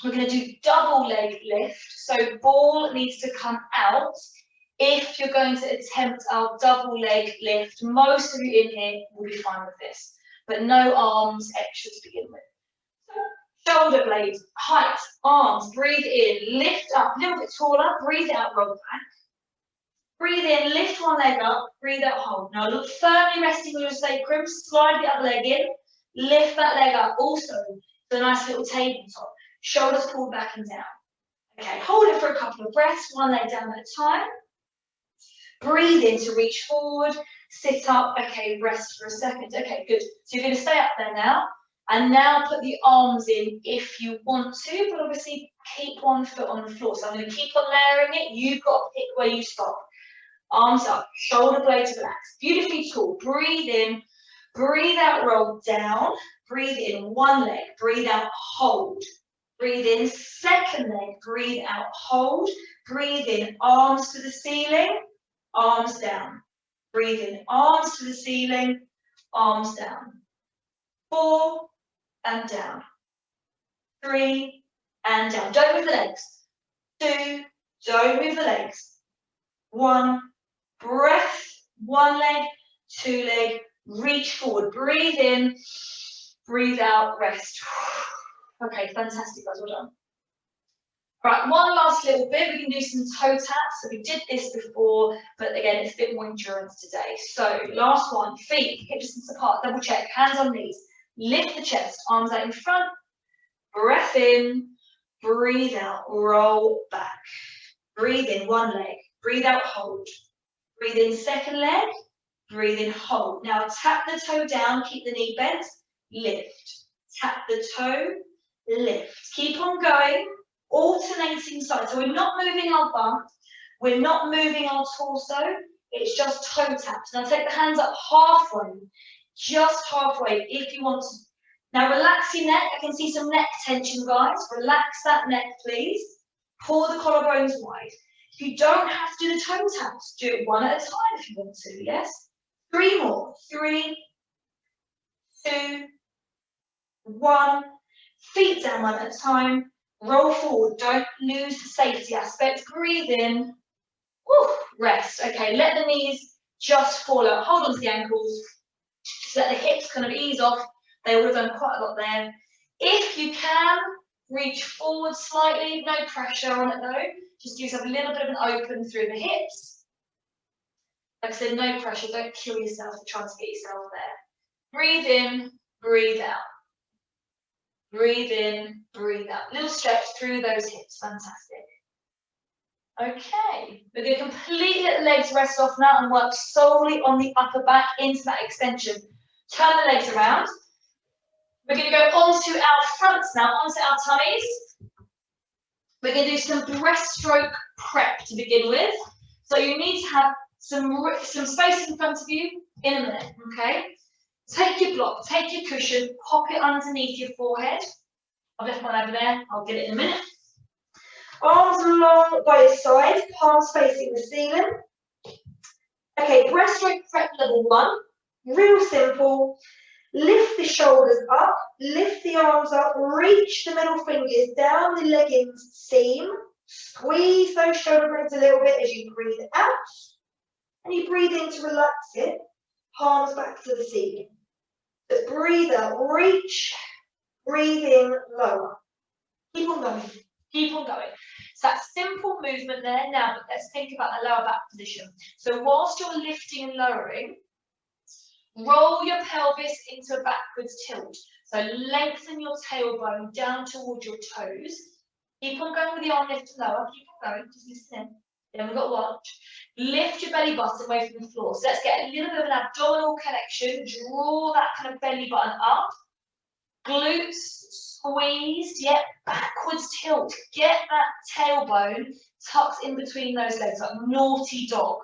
We're going to do double leg lift. So ball needs to come out. If you're going to attempt our double leg lift, most of you in here will be fine with this, but no arms extra to begin with. So, shoulder blades, height, arms, breathe in, lift up, a little bit taller, breathe out, roll back. Breathe in, lift one leg up, breathe out, hold. Now look firmly resting on your sacrum, slide the other leg in, lift that leg up also, so a nice little tabletop. Shoulders pulled back and down. Okay, hold it for a couple of breaths, one leg down at a time. Breathe in to reach forward, sit up, okay, rest for a second. Okay, good. So you're going to stay up there now, and now put the arms in if you want to, but obviously keep one foot on the floor. So I'm going to keep on layering it. You've got to pick where you stop. Arms up, shoulder blades relaxed, beautifully tall. Breathe in, breathe out, roll down. Breathe in, one leg, breathe out, hold. Breathe in, second leg, breathe out, hold. Breathe in, arms to the ceiling, arms down. Breathe in, arms to the ceiling, arms down. 4 and down. 3 and down. Don't move the legs. 2, don't move the legs. 1, breath, 1 leg, 2 leg, reach forward. Breathe in, breathe out, rest. Okay, fantastic, guys, well done. Right, one last little bit. We can do some toe taps. So we did this before, but again, it's a bit more endurance today. So last one, feet, hip distance apart, double check, hands on knees. Lift the chest, arms out in front. Breath in, breathe out, roll back. Breathe in, one leg. Breathe out, hold. Breathe in, second leg. Breathe in, hold. Now tap the toe down, keep the knee bent. Lift. Tap the toe, lift. Keep on going. Alternating sides. So we're not moving our bum, we're not moving our torso, it's just toe taps. Now take the hands up halfway, just halfway if you want to. Now relax your neck. I can see some neck tension, guys. Relax that neck, please. Pull the collarbones wide. If you don't have to do the toe taps, do it one at a time if you want to, yes? 3 more. 3, 2, 1. Feet down one at a time. Roll forward, don't lose the safety aspect. Breathe in, woo, rest. Okay, let the knees just fall out. Hold on to the ankles. Just let the hips kind of ease off. They would have done quite a lot there. If you can, reach forward slightly. No pressure on it though. Just give yourself a little bit of an open through the hips. Like I said, no pressure. Don't kill yourself trying to get yourself there. Breathe in, breathe out. Breathe in, breathe out. Little stretch through those hips. Fantastic. Okay, we're going to completely let the legs rest off now and work solely on the upper back into that extension. Turn the legs around. We're going to go onto our fronts now, onto our tummies. We're going to do some breaststroke prep to begin with. So you need to have some space in front of you in a minute, okay? Take your block, take your cushion, pop it underneath your forehead. I've left one over there, I'll get it in a minute. Arms long by your side, palms facing the ceiling. Okay, breaststroke prep level 1. Real simple. Lift the shoulders up, lift the arms up, reach the middle fingers down the leggings seam, squeeze those shoulder blades a little bit as you breathe out, and you breathe in to relax it, palms back to the ceiling. So breathe out, reach, breathe in, lower. Keep on going, keep on going. So that simple movement there. Now let's think about the lower back position. So whilst you're lifting and lowering, roll your pelvis into a backwards tilt. So lengthen your tailbone down towards your toes. Keep on going with the arm lift and lower. Keep on going, just listen in. Then we've got watch. Lift your belly button away from the floor. So let's get a little bit of an abdominal connection. Draw that kind of belly button up. Glutes squeezed, yet backwards tilt. Get that tailbone tucked in between those legs, like naughty dog.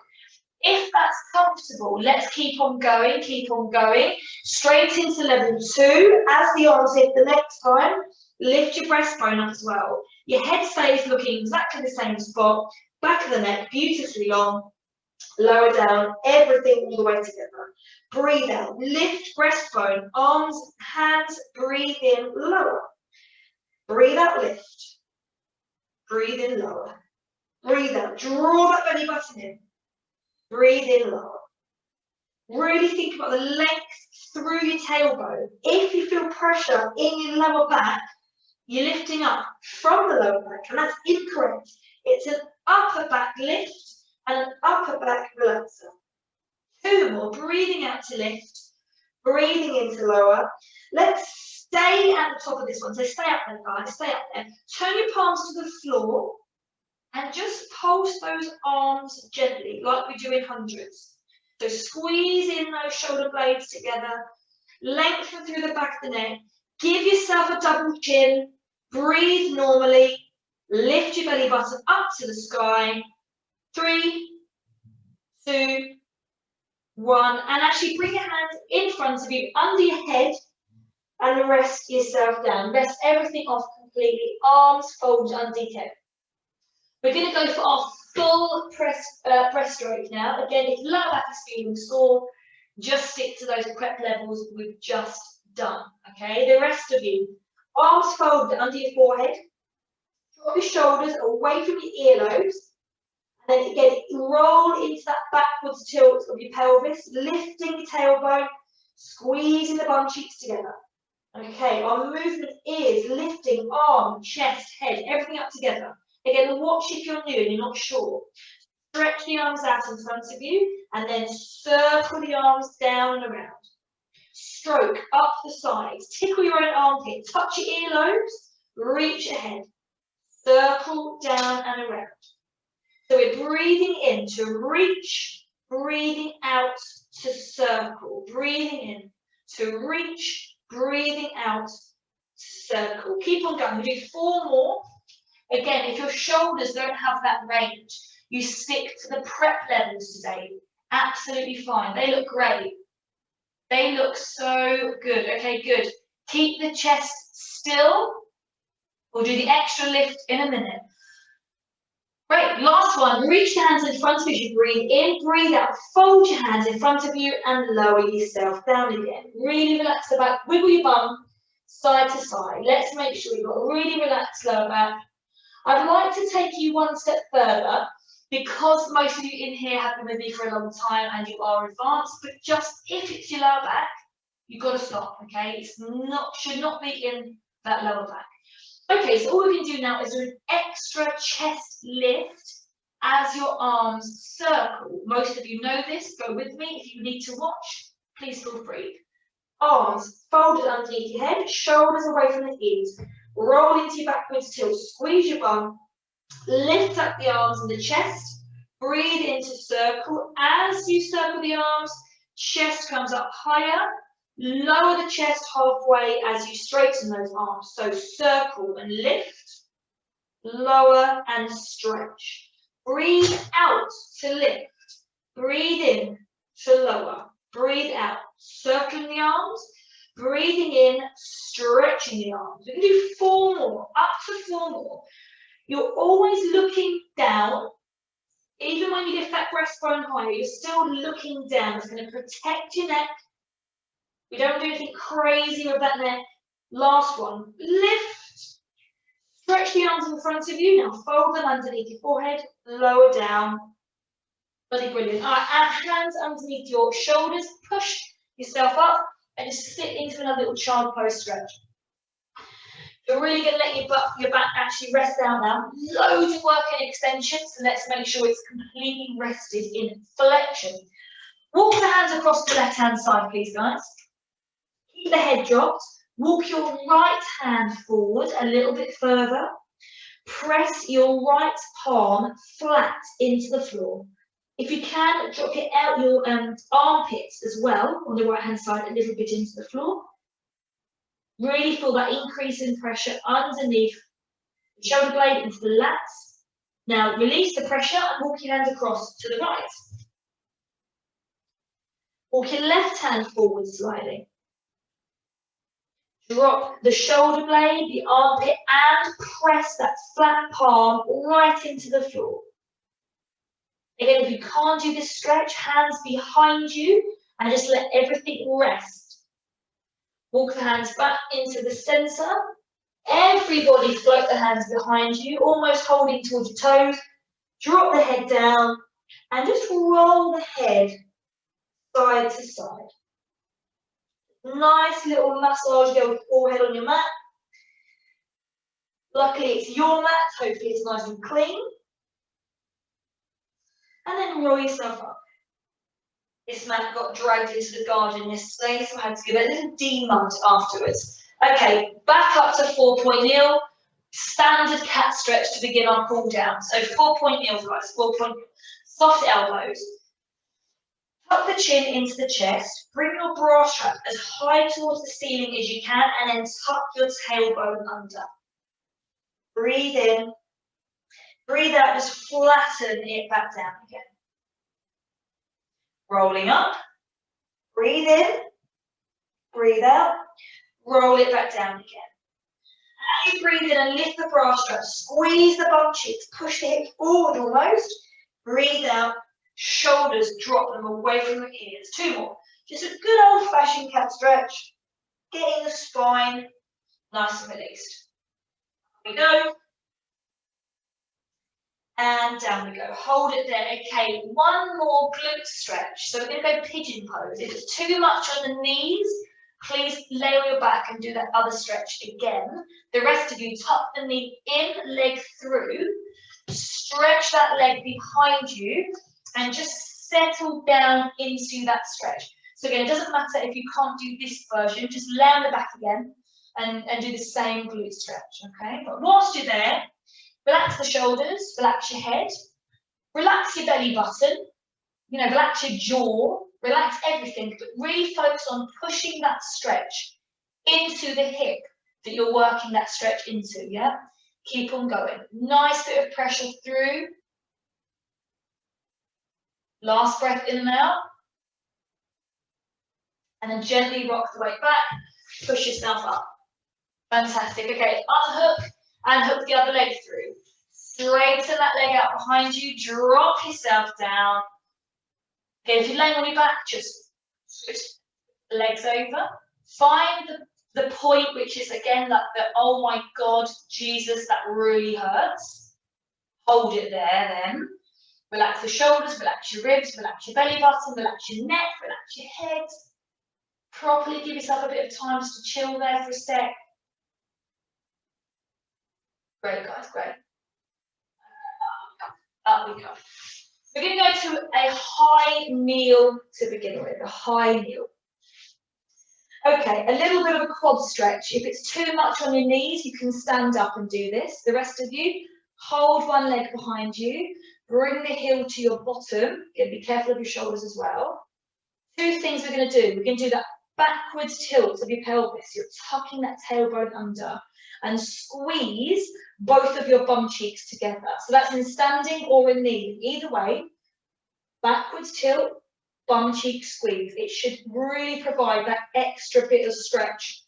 If that's comfortable, let's keep on going, straight into level 2. As the arms hit the next time, lift your breastbone up as well. Your head stays looking exactly the same spot, back of the neck beautifully long, lower down, everything all the way together. Breathe out, lift breastbone, arms, hands, breathe in, lower. Breathe out, lift. Breathe in, lower. Breathe out, draw that belly button in. Breathe in, lower. Really think about the length through your tailbone. If you feel pressure in your lower back, you're lifting up from the lower back, and that's incorrect. It's an upper back lift and an upper back relaxer. 2 more, breathing out to lift, breathing in to lower. Let's stay at the top of this one. So stay up there, guys, stay up there. Turn your palms to the floor and just pulse those arms gently, like we do in hundreds. So squeeze in those shoulder blades together, lengthen through the back of the neck, give yourself a double chin, breathe normally, lift your belly button up to the sky. 3, 2, 1, and actually bring your hands in front of you, under your head, and rest yourself down. Rest everything off completely, arms folded underneath head. We're going to go for our full breaststroke now. Again, if lower back is feeling sore, just stick to those prep levels we've just done. Okay, the rest of you, arms folded under your forehead, drop your shoulders away from your earlobes, and then again, roll into that backwards tilt of your pelvis, lifting your tailbone, squeezing the bum cheeks together. Okay, our movement is lifting arm, chest, head, everything up together. Again, watch if you're new and you're not sure. Stretch the arms out in front of you and then circle the arms down and around. Stroke up the sides. Tickle your own armpit. Touch your earlobes. Reach ahead. Circle down and around. So we're breathing in to reach, breathing out to circle. Breathing in to reach, breathing out to circle. Keep on going. We do 4 more. Again, if your shoulders don't have that range, you stick to the prep levels today. Absolutely fine. They look great. They look so good. Okay, good. Keep the chest still. We'll do the extra lift in a minute. Great. Last one. Reach the hands in front of you as you breathe in. Breathe out. Fold your hands in front of you and lower yourself down again. Really relax the back. Wiggle your bum side to side. Let's make sure you've got a really relaxed lower back. I'd like to take you one step further, because most of you in here have been with me for a long time and you are advanced, but just if it's your lower back, you've got to stop, okay? It's not, should not be in that lower back. Okay, so all we can do now is do an extra chest lift as your arms circle. Most of you know this, go with me. If you need to watch, please feel free. Arms folded underneath your head, shoulders away from the ears. Roll into your backwards tilt, squeeze your bum, lift up the arms and the chest, breathe into circle. As you circle the arms, chest comes up higher, lower the chest halfway as you straighten those arms. So circle and lift, lower and stretch. Breathe out to lift, breathe in to lower, breathe out, circling the arms, breathing in, stretching the arms. We can do 4 more, up to 4 more. You're always looking down. Even when you lift that breastbone higher, you're still looking down. It's going to protect your neck. We don't do anything crazy with that neck. Last one, lift. Stretch the arms in front of you. Now fold them underneath your forehead, lower down. Bloody brilliant. All right, and hands underneath your shoulders. Push yourself up and just sit into another little child pose stretch. You're really going to let your back actually rest down now. Loads of work in extension, so let's make sure it's completely rested in flexion. Walk the hands across the left-hand side, please, guys. Keep the head dropped. Walk your right hand forward a little bit further. Press your right palm flat into the floor. If you can, drop your armpits as well on the right-hand side a little bit into the floor. Really feel that increase in pressure underneath the shoulder blade into the lats. Now release the pressure and walk your hands across to the right. Walk your left hand forward slightly. Drop the shoulder blade, the armpit, and press that flat palm right into the floor. Again, if you can't do this stretch, hands behind you and just let everything rest. Walk the hands back into the center. Everybody float the hands behind you, almost holding towards your toes. Drop the head down and just roll the head side to side. Nice little massage there with the forehead on your mat. Luckily it's your mat, hopefully it's nice and clean. And then roll yourself up. This mat got dragged into the garden yesterday, so I had to give it a little demud afterwards. Okay, back up to 4.0. Standard cat stretch to begin our cool down. So 4.0, guys, 4.0. Soft elbows. Tuck the chin into the chest. Bring your bra strap as high towards the ceiling as you can, and then tuck your tailbone under. Breathe in. Breathe out, just flatten it back down again. Rolling up, breathe in, breathe out, roll it back down again. As you breathe in and lift the bra strap, squeeze the bum cheeks, push the hips forward almost. Breathe out, shoulders drop them away from the ears. 2 more. Just a good old-fashioned cat stretch. Getting the spine nice and released. Here we go. And down we go. Hold it there. Okay, one more glute stretch. So we're going to go pigeon pose. If it's too much on the knees, please lay on your back and do that other stretch again. The rest of you, tuck the knee in, leg through. Stretch that leg behind you and just settle down into that stretch. So again, it doesn't matter if you can't do this version, just lay on the back again and do the same glute stretch, okay? But whilst you're there, relax the shoulders, relax your head, relax your belly button, relax your jaw, relax everything, but really focus on pushing that stretch into the hip that you're working that stretch into, yeah? Keep on going. Nice bit of pressure through. Last breath in and out. And then gently rock the weight back, push yourself up. Fantastic. Okay, unhook and hook the other leg through. Straighten that leg out behind you, drop yourself down. Okay, if you're laying on your back, just switch the legs over. Find the point, which is again that oh my God, Jesus, that really hurts. Hold it there then. Relax the shoulders, relax your ribs, relax your belly button, relax your neck, relax your head. Properly give yourself a bit of time just to chill there for a sec. Great, guys, great. Up we go. We're going to go to a high kneel to begin with, a high kneel. Okay, a little bit of a quad stretch. If it's too much on your knees, you can stand up and do this. The rest of you, hold one leg behind you, bring the heel to your bottom. Again, be careful of your shoulders as well. 2 things we're going to do. We're going to do that backwards tilt of your pelvis. You're tucking that tailbone under and squeeze both of your bum cheeks together. So that's in standing or in kneeling. Either way, backwards tilt, bum cheek squeeze. It should really provide that extra bit of stretch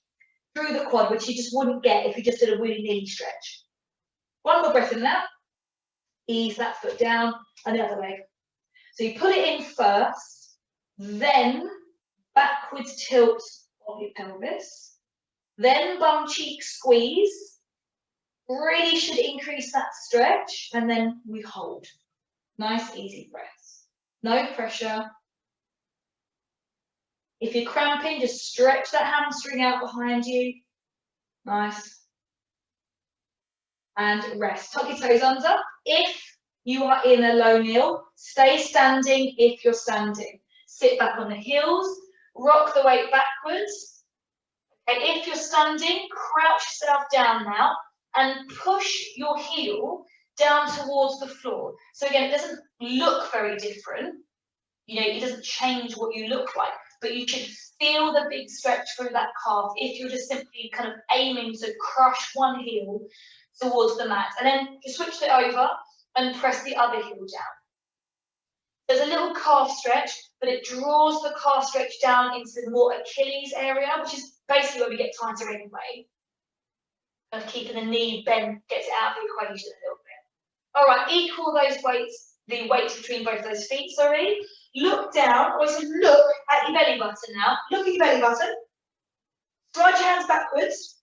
through the quad, which you just wouldn't get if you just did a willy-nilly stretch. One more breath in there. Ease that foot down, and the other leg. So you put it in first, then backwards tilt of your pelvis, then bum cheek squeeze. Really should increase that stretch, and then we hold. Nice, easy breaths. No pressure. If you're cramping, just stretch that hamstring out behind you. Nice. And rest. Tuck your toes under. If you are in a low kneel, stay standing if you're standing. Sit back on the heels, rock the weight backwards. And if you're standing, crouch yourself down now and push your heel down towards the floor. So again, it doesn't look very different. You know, it doesn't change what you look like, but you should feel the big stretch through that calf if you're just simply kind of aiming to crush one heel towards the mat. And then just switch it over and press the other heel down. There's a little calf stretch, but it draws the calf stretch down into the more Achilles area, which is basically where we get tighter anyway. And keeping the knee bent gets it out of the equation a little bit. All right, equal those weights, the weights between both those feet, sorry. Look down, always look at your belly button now. Look at your belly button. Slide your hands backwards.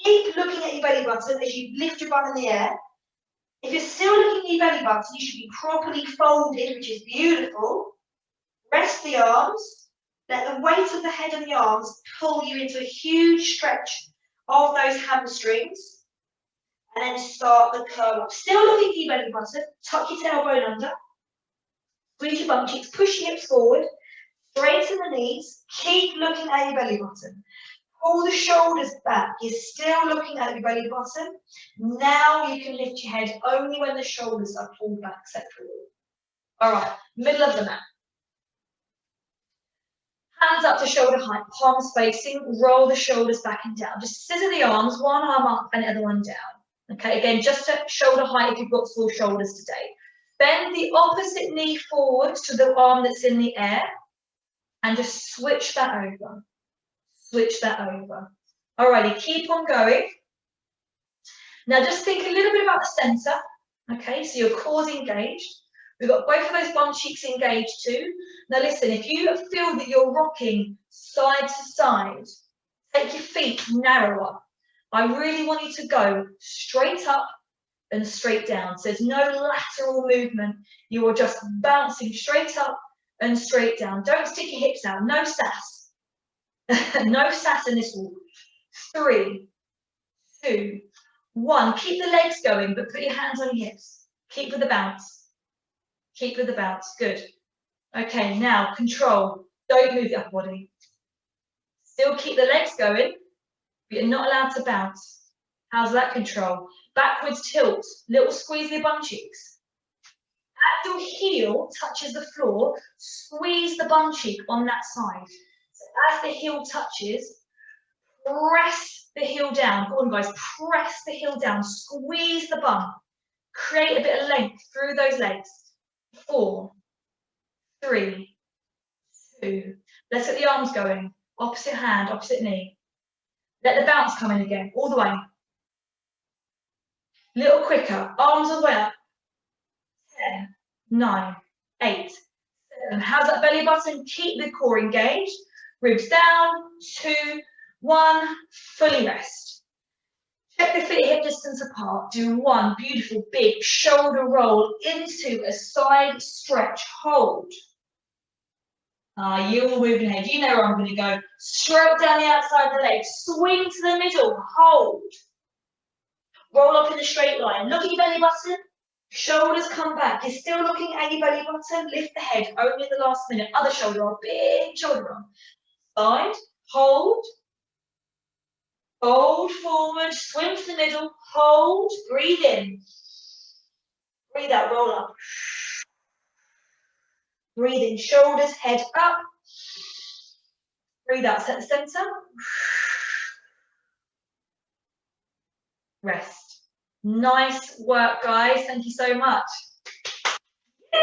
Keep looking at your belly button as you lift your bum in the air. If you're still looking at your belly button, you should be properly folded, which is beautiful. Rest the arms. Let the weight of the head and the arms pull you into a huge stretch of those hamstrings. And then start the curl up. Still looking at your belly button. Tuck your tailbone under. Squeeze your bum cheeks. Push your hips forward. Straighten the knees. Keep looking at your belly button. Pull the shoulders back. You're still looking at your belly button. Now you can lift your head only when the shoulders are pulled back separately. All right, middle of the mat. Hands up to shoulder height, palms facing, roll the shoulders back and down. Just scissor the arms, one arm up and the other one down. Okay, again, just at shoulder height if you've got full shoulders today. Bend the opposite knee forward to the arm that's in the air and just switch that over. Switch that over. Alrighty, keep on going. Now just think a little bit about the center. Okay, so your core's engaged. We've got both of those bum cheeks engaged too. Now listen, if you feel that you're rocking side to side, take your feet narrower. I really want you to go straight up and straight down. So there's no lateral movement. You are just bouncing straight up and straight down. Don't stick your hips out. No sass. No sass in this walk. 3, 2, 1. Keep the legs going, but put your hands on your hips. Keep with the bounce. Keep with the bounce. Good. Okay, now control. Don't move the upper body. Still keep the legs going, but you're not allowed to bounce. How's that control? Backwards tilt. Little squeeze your bum cheeks. As your heel touches the floor, squeeze the bum cheek on that side. So as the heel touches, press the heel down. Go on, guys. Press the heel down. Squeeze the bum. Create a bit of length through those legs. 4, 3, 2. Let's get the arms going. Opposite hand, opposite knee. Let the bounce come in again, all the way. Little quicker. Arms away up. 10, 9, 8, 7. How's that belly button? Keep the core engaged. Ribs down. 2, 1. Fully rest. Check the feet hip distance apart. Do 1 beautiful big shoulder roll into a side stretch. Hold. You're moving ahead. You know where I'm going to go. Stroke down the outside of the leg. Swing to the middle. Hold. Roll up in a straight line. Look at your belly button. Shoulders come back. You're still looking at your belly button. Lift the head only at the last minute. Other shoulder roll. Big shoulder roll. Side. Hold. Fold forward. Swing to the middle. Hold. Breathe in. Breathe out. Roll up. Breathe in. Shoulders. Head up. Breathe out. Set the center. Rest. Nice work, guys. Thank you so much. Yay!